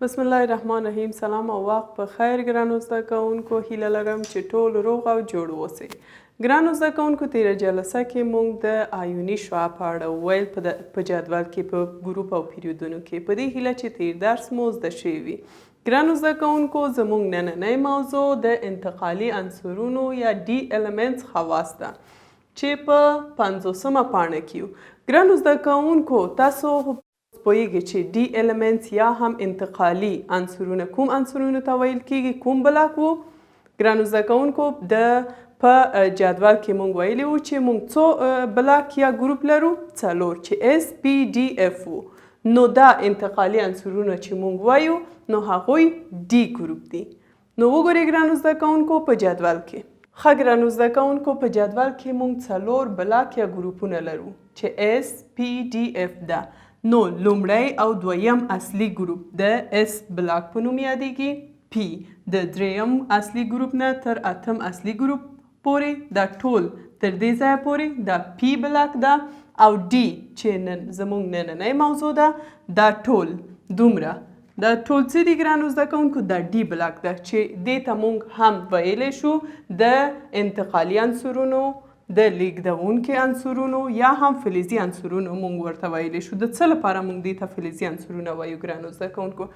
بسم الله الرحمن الرحیم. سلام او وخت په خیر ګرانو زده کوونکو. هیله لرم چې ټول روغ او جوړ اوسئ. ګرانو زده کوونکو، تیره جلسه کې موږ د آیوني شعاع په اړه ویل په جدول کې په ګروپ او پیریودونو کې، په دې هیله چې تیر درس مو زده شوی وي. ګرانو زده کوونکو، زموږ نننۍ موضوع د انتقالي عنصرونو یا ډي ایلیمنټس خواص ده چې په 50مه پاڼه کې یو. ګرانو زده کوونکو، تاسو پوهیږئ چې ډي ایلیمنټس یا هم انتقالي عنصرونه کوم عنصرونو ته ویل کیږي، کوم بلاک وو؟ ګرانو زده کوونکو، په جدول کې موږ ویلي وو چې موږ څو بلاک یا ګروپ لرو؟ څلور، چې اس پی ډي اف وو. نو دا انتقالي عنصرونه چې موږ وایو نو هغوی ډي ګروپ دي. نو وګورئ ګرانو زده کوونکو په جدول کې. ښه ګرانو زده کوونکو، په جدول کې موږ څلور بلاک یا ګروپونه لرو چې اس پی ډي اف ده. نو لومړی او دویم اصلي ګروپ د اس بلاک په نوم یادیږي. پی د دریم اصلي ګروپ نه تر اتم اصلي ګروپ پورې، دا ټول تر دې ځایه پورې دا پی بلاک ده. او ډي چې زموږ نننۍ موضوع ده، دا ټول دومره دا ټول څه دي ګرانو زده کوونکو؟ دا ډي بلاک ده چې دې ته موږ هم ویلی شو د انتقالي عنصرونو، د لیږدونکي عنصرونو یا هم فلزي عنصرونو موږ ورته ویلی شو. د څه لپاره موږ دې ته فلزي عنصرونه وایو ګرانو زده کوونکو؟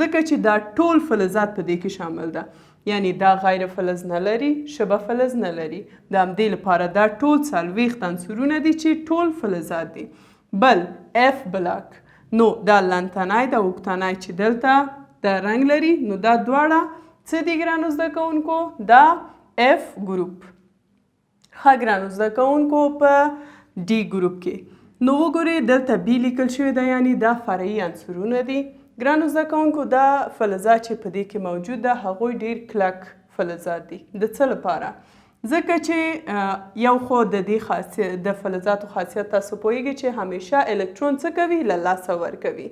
ځکه چې دا ټول فلزات په دې کې شامل ده، یعنی دا غیر فلز نه لري، شبه فلز نه لري. د همدې لپاره دا ټول 40 عنصرونه دي چې ټول فلزات دي. بل اف بلاک، نو دا لنتنی دا اوکتنی چې دلته دا رنګ لري، نو دا دواړه څه دي ګرانو زده کوونکو؟ دا اف ګروپ. ښه ګرانو زده کوونکو، په ډي ګروپ کې نو وګورئ دلته بي لیکل شوی ده، یعنی دا فرعي عنصرونه دي. ګرانو زده کوونکو، دا فلزات چې په دې کې موجود ده هغوی ډیر کلک فلزات دي. د څه لپاره؟ ځکه چې یو خو د دې د فلزاتو خاصیت تاسو پوهیږئ چې همیشه الکترون څه کوي؟ له لاسه ورکوي.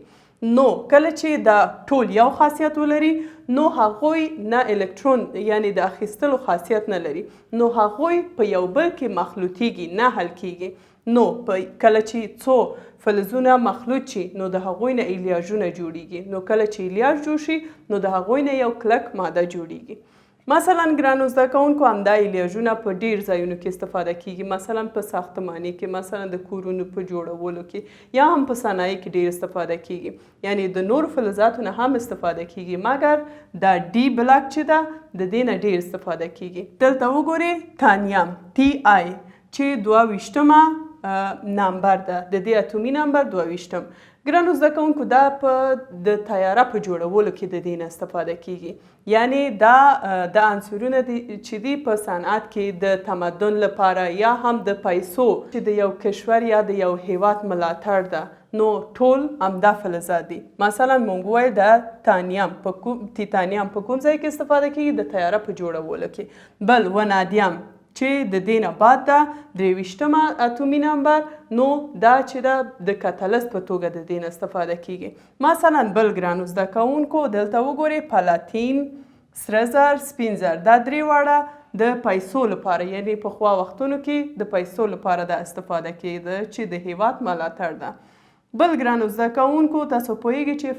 نو کله چې دا ټول یو خاصیت ولري نو هغوی نه الکترون یعنی د اخیستلو خاصیت نه لري، نو هغوی په یو بل کې مخلوطیږي، نه حل کیږي. نو کله چې څو فلزونه مخلوط شي نو د هغوی نه الیاژونه جوړیږي. نو کله چې الیاژ جوړ شي نو د هغوی نه یو کلک ماده جوړیږي. مثلا ګرانو زده کوونکو، همدا الیاژونه په ډیر ځایونو کې استفاده کیږي، مثلا په ساختماني کې، مثلا د کورونو په جوړولو کې، یا هم په صنایع کې ډیر استفاده کیږي. یعنی د نور فلزاتو نه هم استفاده کیږي، مګر دا ډي بلاک چې ده د دې نه ډیر استفاده کیږي. دلته وګورئ تانیم ټي آی چې 22مه نمبر ده، د دې اتومي نمبر 22. ګرانو زده کوونکو، دا د طیاره په جوړولو کې د دې نه استفاده کیږي. یعنی دا د عنصرونه چې دي په صنعت کې د تمدن لپاره یا هم د پیسو چې د یو کشور یا د یو هیواد ملاتړ ده، نو ټول همدا فلزات دي. مثلا موږ وایو د تیتانیم په کوم ځای کې استفاده کیږي؟ د طیاره په جوړولو کې. بل ونادیم چې د دې نه بعد ده 23مه اتومي نمبر، نو دا چې ده د کتلست په توګه د دې نه استفاده کیږي. مثلا بل ګرانو زده کوونکو، دلته وګورئ پلاتین، سره زر، سپین زر، دا درې واړه د پیسو لپاره، یعنی پخوا وختونو کې د پیسو لپاره دا استفاده کیده چې د هیواد ملاتړ ده. بل ګرانو زده کوونکو، تاسو پوهیږئ چې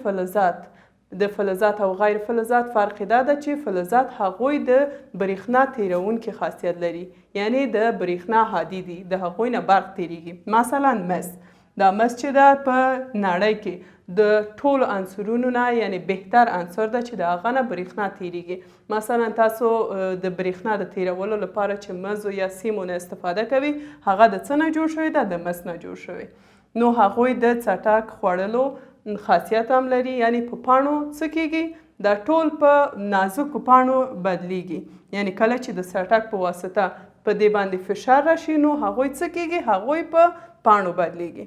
د فلزات او غیر فلزات فرق دا ده چې فلزات هغوی د برېښنا تیرونکي خاصیت لري، یعنی د برېښنا هادي دي، د هغوی نه برق تیریږي. مثلا مس، دا مس چې ده په نړۍ کې د ټولو عنصرونو نه یعنی بهتر عنصر ده چې د هغه نه برېښنا تیریږي. مثلا تاسو د برېښنا د تیرولو لپاره چې مزو یا سیمو نه استفاده کوي، هغه د څه نه جوړ شوی ده؟ د مس نه جوړ شوی. نو هغوی د څټک خوړلو خاصیت هم لري، یعنی په پاڼو څه کیږي؟ دا ټول په نازکو پاڼو بدلیږي. یعنی کله چې د څټک په واسطه په دې باندې فشار راشي نو هغوی څه کیږي؟ هغوی په پاڼو بدلیږي.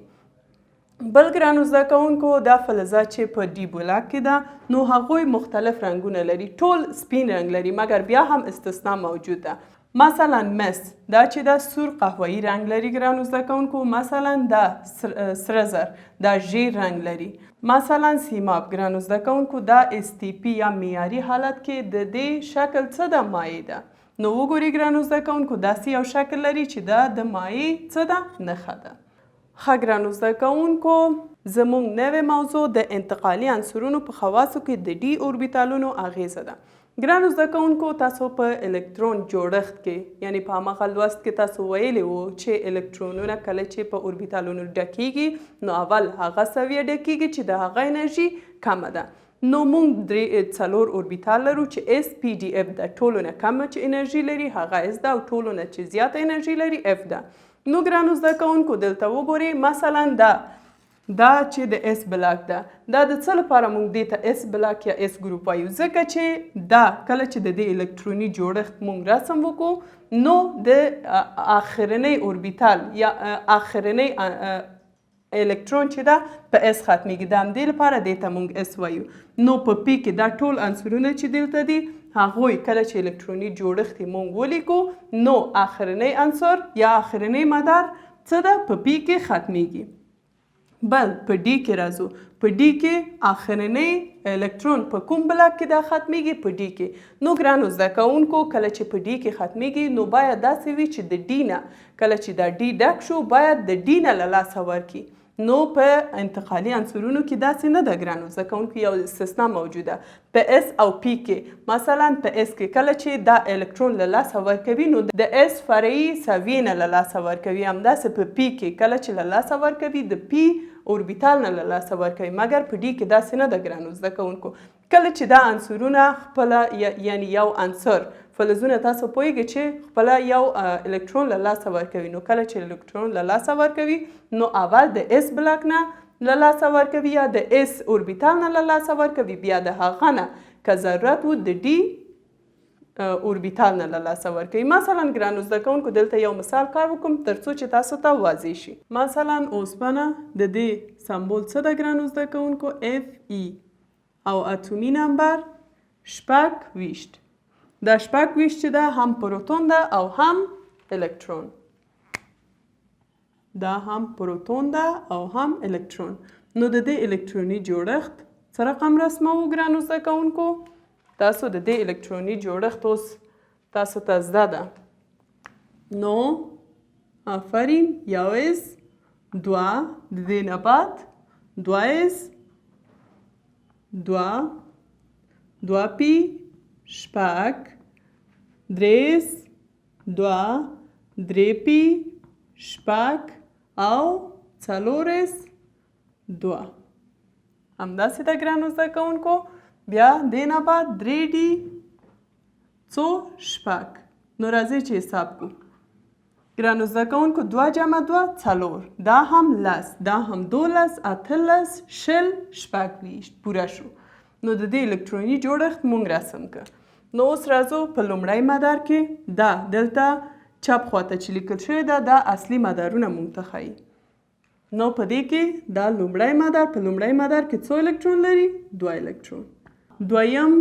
بل ګرانو زده کوونکو، دا فلزات چې په ډي بلاک کې ده نو هغوی مختلف رنګونه لري، ټول سپین رنګ لري، مګر بیا هم استثنا موجود ده. مثلا مس، دا چې دا سور قهوه‌ای رنګ لري ګرانو زده کوونکو. مثلا دا سره زر، دا ژیړ رنګ لري. مثلا سیماب ګرانو زده کوونکو، دا اس ټي پي یا معیاري حالت کې د دې شکل څه ده؟ مایع ده. نو وګورئ ګرانو زده کوونکو، داسې یو شکل لري چې دا د مایع څه ده؟ نښه ده. ښه ګرانو زده کوونکو زموږ نوې موضوع د انتقالي عنصرونو په خواصو کې د ډي اوربیتالونو اغیزه ده. ګرانو زده کوونکو تاسو په الکترون جوړښت کې یعنی په هماغه لوست کې تاسو ویلي وو چې الکترونونه کله چې په اوربیتالونو ډکیږي نو اول هغه سویه ډکیږي چې د هغه انرژي کمه ده. نو موږ څلور اوربیتال لرو چې اس پی ډي اف ده. ټولو نه کمه چې انرژي لري هغه اس ده او ټولو نه چې زیاته انرژي لري اف ده. نو ګرانو زده کوونکو دلته وګورئ مثلا دا چې د اس بلاک ده دا د څه لپاره موږ دې ته اس بلاک یا اس ګروپ وایو ځکه چې دا کله چې د دې الکتروني جوړښت موږ رسم وکړو نو د آخرنی اوربیتال یا آخرنی الکترون چې ده په اس ختمیږي د همدې لپاره دې ته موږ اس وایو. نو په پی کې دا ټول عنصرونه چې دلته دي هغوی کله چې الکتروني جوړښت یې موږ ولیکو نو آخرنی عنصر یا آخرنی مدار څه ده په پی کې ختمیږي. بل په ډي کې راځو. په ډي کې آخرنی الکترون په کوم بلاک کې دا ختمیږي؟ په ډي کې. نو ګرانو زده کوونکو کله چې په ډي کې ختمیږي نو باید داسې وي چې د ډي نه کله چې دا ډي ډک شو باید د ډي نه له لاسه ورکړي. نو په انتقالي عنصرونو کې داسې نه ده ګرانو زده کوونکو یو استثنا موجوده. په اس او پی کې مثلا په اس کې کله چې دا الکترون له لاسه ورکوي نو د اس فرعي سویې نه له لاسه ورکوي. همداسې په پی کې کله چې له لاسه ورکوي د پی اوربیتال نه له لاسه ورکوي. مګر په ډي کې داسې نه ده ګرانو زده کوونکو. کله چې دا عنصرونه خپله یعنی یو عنصر فلزونه تاسو پوهیږئ چې خپله یو الکترون له لاسه ورکوي نو کله چې الکترون له لاسه ورکوي نو اول د اس بلاک نه له لاسه ورکوي یا د اس اوربیتال نه له لاسه ورکوي بیا د هغه نه که ضرورت و د ډي اوربیتال نه له لاسه ورکوي. مثلا ګرانو زده کوونکو دلته یو مثال کار وکړم تر څو چې تاسو ته واضح شي. مثلا اوسپنه د دې سمبول څه ده ګرانو زده کوونکو؟ اف ای او اتومي نمبر 26. دا 26 چې ده هم پروتون ده او هم الکترون. دا هم پروتون ده او هم الکترون. نو د دې الکتروني جوړښت څه رقم رسموو ګرانو زده کوونکو؟ تاسو د دې الکتروني جوړښت اوس تاسو ته زده ده. نو آفرین یو اس دوه د دې نه بعد دوه اس دوه پی شپږ درې اس دوه درې پی شپږ او څلور اس دوه. همداسې ده ګرانو زده کوونکو. بیا دې نه بعد درې ډي څو شپږ. نو راځئ چې حساب کړو. ګرانو زده کوونکو دوه جمع دوه څلور. دا هم لس دا هم 12 اتلس شل شپږ ویشت پوره شو. نو د دې الکتروني جوړښت مونږ رسم کړ. نو اوس راځو په لومړی مدار کې دا دلته چپ خواته چې لیکل شوی ده دا اصلي مدارونه مونږ ته ښایي. نو په دې کې دا لومړی مدار په لومړی مدار کې څو الکترون لري؟ 2 الکترون. دویم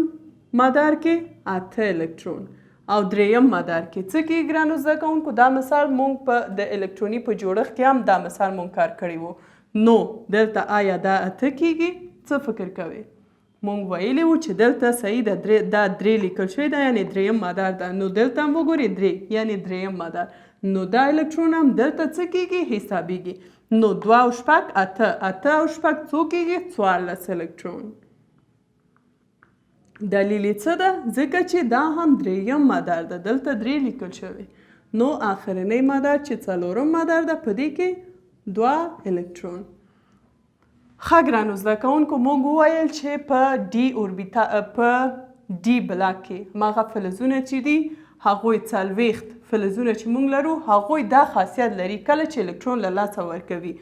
مدار کې 8 الکترون او دریم مدار کې څه کې ګرانو زده کوونکو؟ دا مثال مونږ په د الکتروني په جوړښت کې هم دا مثال مونږ کار کړی وو. نو دلته آیا دا 8 کېږي؟ څه فکر کوئ؟ مونږ ویلي وو چې دلته صحیح ده دا 3 لیکل شوی ده یعنی دریم مدار ده. نو دلته هم وګورئ 3 یعنی دریم مدار. نو دا الکترون هم دلته څه کېږي؟ حسابېږي. نو 2 او شپږ 8 8 او شپږ څو کېږي؟ 14 الکترون. دلیل یې څه ده؟ ځکه چې دا هم دریم مدار ده دلته 3 لیکل شوی. نو آخرنی مدار چې څلورم مدار ده په دې کې 2 الکترون. ښه ګرانو زده کوونکو موږ وویل چې په ډي بلاک کې هماغه فلزونه چې دي هغوی 40 فلزونه چې موږ لرو هغوی دا خاصیت لري کله چې الکترون له لاسه ورکوي.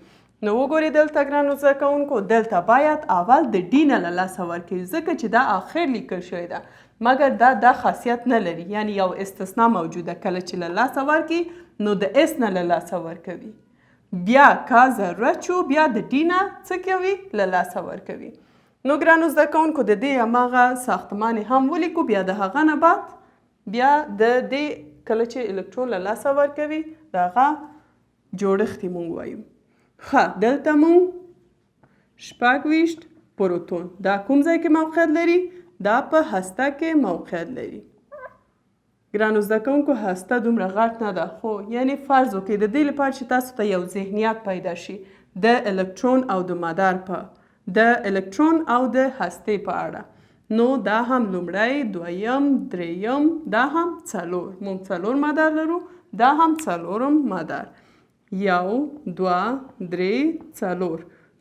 نو وګورئ دلته ګرانو زده کوونکو دلته باید اول د ډي نه له لاسه ورکوي ځکه چې دا آخر لیکل شوی ده مګر دا خاصیت نه لري یعنی یو استثنا موجوده کله چې له لاسه ورکوي نو د اس نه له لاسه ورکوي. بیا که ضرورت شو بیا د ډي نه څه کوي؟ له لاسه ورکوي. نو ګرانو زده کوونکو د دې هماغه ساختمان هم ولیکو. بیا د هغه نه بعد بیا د دې کله چې الکترون له لاسه ورکوي د هغه جوړښت یې موږ وایو. ښه دلته موږ 26 پروتون دا کوم ځای کې موقعیت لري؟ دا په هسته کې موقعیت لري. ګرانو زده کوونکو هسته دومره غټ نه ده، خو یعنې فرض وکړئ د دې لپاره چې تاسو ته یو ذهنیت پیدا شي د الکترون او د مدار د الکترون او د هستې په اړه. نو دا هم لومړی، دویم، دریم، دا هم څلور. موږ څلور مدار لرو، دا هم څلورم مدار. 1 2 3 4.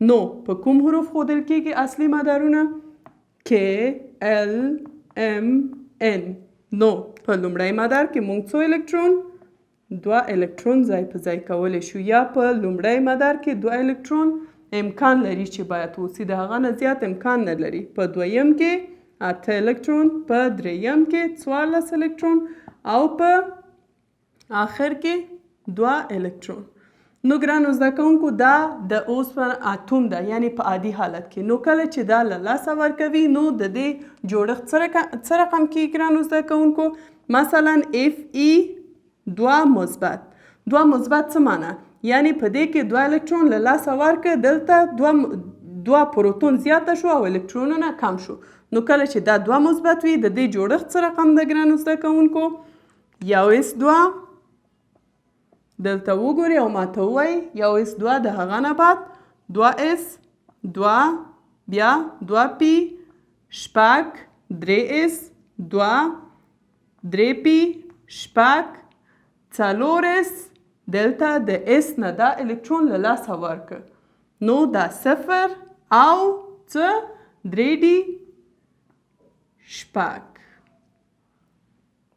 نو په کوم حروف ښودل کیږي اصلي مدارونه؟ K L M N. نو په لومړی مدار کې موږ څو الکترون؟ 2 الکترون ځای په ځای کولی شو. یا په لومړی مدار کې 2 الکترون امکان لري چې باید اوسي، د هغه نه زیات امکان نه لري. په دویم کې 8 الکترون، په دریم کې 14 الکترون او په آخر کې 2 الکترون. نو ګرانو زده کوونکو دا د اوسپنې اتوم ده، یعنی په عادي حالت کې. نو کله چې دا له لاسه ورکوي نو د دې جوړښت څه رقم کیږي ګرانو زده کوونکو؟ مثلا Fe 2 مثبت. 2 مثبت څه معنی؟ یعنی په دې کې 2 الکترون له لاسه ورکړه، دلته 2 پروتون زیاته شو او الکترونونه کم شو. نو کله چې دا 2 مثبت وي د دې جوړښت څه رقم ده ګرانو زده کوونکو؟ 1s2. دلته وګورئ او ماته ووایئ 1s2 د هغه نه بعد 2s 2 بیا 2p 6 3s 2 3p 6 4s دلته د s نه دا الکترون له لاسه ورکړ. نو دا 0 او څه 3d 6.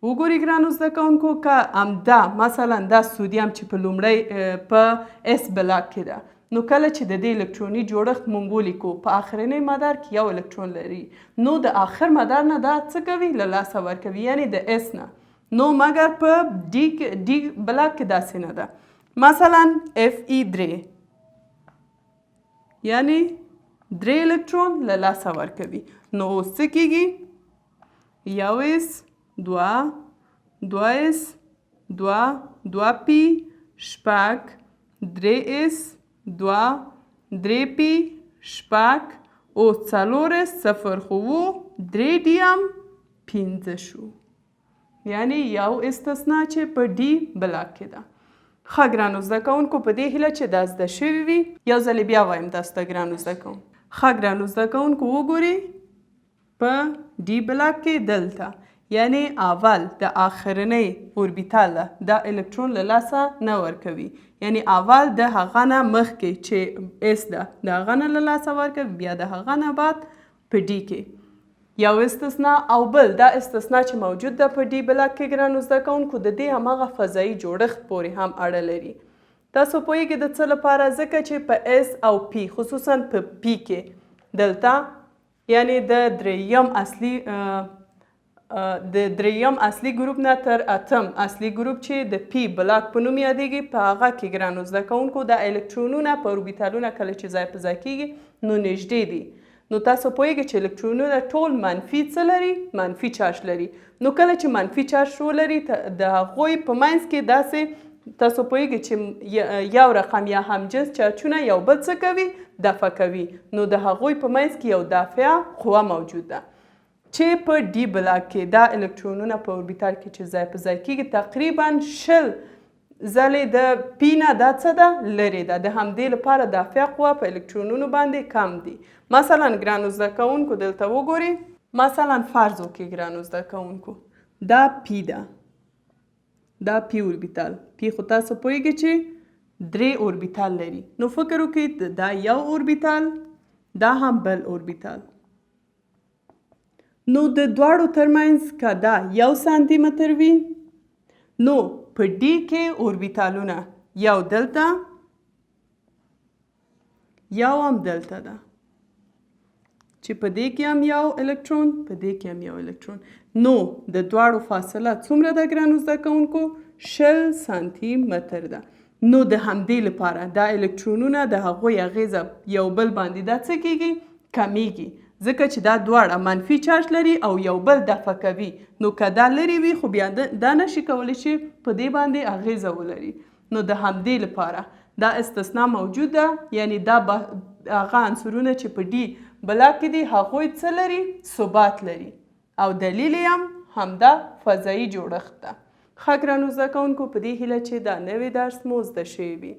وګورئ ګرانو زده کوونکو که همدا مثلا دا سودیم چې په لومړی په اس بلاک کې ده، نو کله چې د دې الکتروني جوړښت مونږ ولیکو په آخرنی مدار کې 1 الکترون لري، نو د آخر مدار نه دا څه کوي؟ له لاسه ورکوي، یعنی د اس نه. نو مګر په ډي بلاک کې داسې نه ده. مثلا Fe 3 یعنی 3 الکترون له لاسه ورکوي. نو اوس څه کیږي؟ 1s 2 2s 2 2p 6 3s 2 3p 6 او 4s 0 خو 3d هم 5 شو، یعنی یو استثنا چې په ډي بلاک کې ده. ښه ګرانو زده کوونکو په دې هیله چې دا زده شوي وي. یو ځلې بیا وایم تاسو ته ګرانو زده کوونکو. ښه ګرانو زده کوونکو وګورئ په ډي بلاک کې دلته یعنی اول د آخرنۍ اوربیتال دا الکترون له لاسه نه ورکوي، یعنی اول د هغه نه مخکې چې اس ده د هغه نه له لاسه ورکوي، بیا د هغه نه بعد په ډي کې یو استثنا او بل دا استثنا چې موجود ده په ډي بلاک کې ګرانو زده کوونکو د دې هماغه فضایي جوړښت پورې هم اړه لري. تاسو پوهیږئ د څه لپاره؟ ځکه چې په اس او پی خصوصا په پی کې دلته یعنی د دریم اصلي ګروپ نه تر اتم اصلي ګروپ چې د پی بلاک په نوم یادیږي په هغه کې ګرانو زده کوونکو د الکترونونه په اوربیتالونه کله چې ځای په ځای کیږي نو نږدې دي. نو تاسو پوهیږئ چې الکترونونه ټول منفي څه لري؟ منفي چارج لري. نو کله چې منفي چارج ولري د هغوی په منځ کې داسې تاسو پوهیږئ چې یو رقم یا همجنس چارجونه یو بل څه کوي؟ دفع کوي. نو د هغوی په منځ کې یو دافعه قوه موجود ده چې په ډي بلاک کې دا الکترونونه په اوربیتال کې چې ځای په ځای کیږي تقریبا 20 ځلې د پی نه دا څه ده؟ لرې ده. د همدې لپاره دافعه قوه په الکترونونو باندې کم دي. مثلا ګرانو زده کوونکو دلته وګورئ، مثلا فرض وکړئ ګرانو زده کوونکو دا پی ده، دا پی اوربیتال. پی خو تاسو پوهیږئ چې 3 اوربیتال لري. نو فکر وکړئ دا یو اوربیتال، دا هم بل اوربیتال. نو د دواړو ترمنځ که دا 1 سانتي متر وي نو په ډي کې اوربیتالونه یو دلته یو هم دلته ده چې په دې کې هم یو الکترون په دې کې هم یو الکترون. نو د دواړو فاصله څومره ده ګرانو زده کوونکو؟ 20 سانتي متر ده. نو د همدې لپاره دا الکترونونه د هغوی اغیزه یو بل باندې دا څه کیږي؟ کمیږي، ځکه چې دا دواړه منفي چارج لري او یو بل دفع کوي. نو که دا لرې وي خو بیا دا نشي کولی چې په دې باندې اغیزه ولري. نو د همدې لپاره دا استثنا موجود ده، یعنی دا هغه عنصرونه چې په ډي بلاک کې دي هغوی څه لري؟ ثبات لري. او دلیل یې هم همدا فضایي جوړښت ده. ښه ګرانو زده کوونکو، په دې هیله چې دا نوی درس مو زده شوی وي.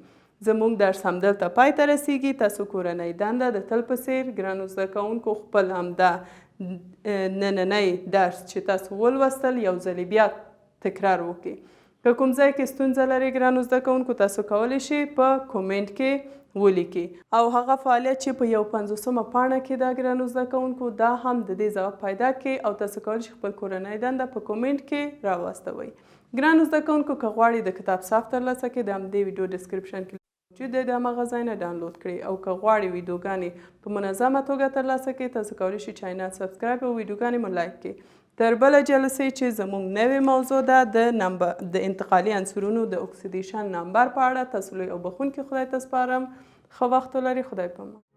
زموږ درس همدلته پای ته رسیږي. تاسو کورنۍ دنده د تل په څیر ګرانو زده کوونکو خپل همدا نننی درس چې تاسو ولوستل یو ځلې بیا تکرار وکړئ. که کوم ځای کې ستونزه لرئ ګرانو زده کوونکو، تاسو کولی شئ په کومنټ کې ولیکئ او هغه فعالیت چې په 50مه پاڼه کې ده ګرانو زده کوونکو، دا هم د دې ځواب پیدا کړئ او تاسو کولی شئ خپل کورنۍ دنده په کومنټ کې راواستوئ. ګرانو زده کوونکو، که غواړئ د کتاب صاف ترلاسه کړئ، د همدې ویډیو ډسکرپشن کې موجود دی، د هماغه ځای نه ډاونلوډ کړئ. او که غواړئ ویډیوګانې په منظمه توګه ترلاسه کړئ، تاسو کولی شئ چینل سبسکرایب او ویډیوګانې مو لایک کړئ. تر بله جلسې چې زموږ نوې موضوع ده د انتقالي عنصرونو د اکسیدیشن نمبر په اړه، تاسو لوی او بخښونکي خدای ته سپارم. ښه وخت ولرئ. خدای پامان.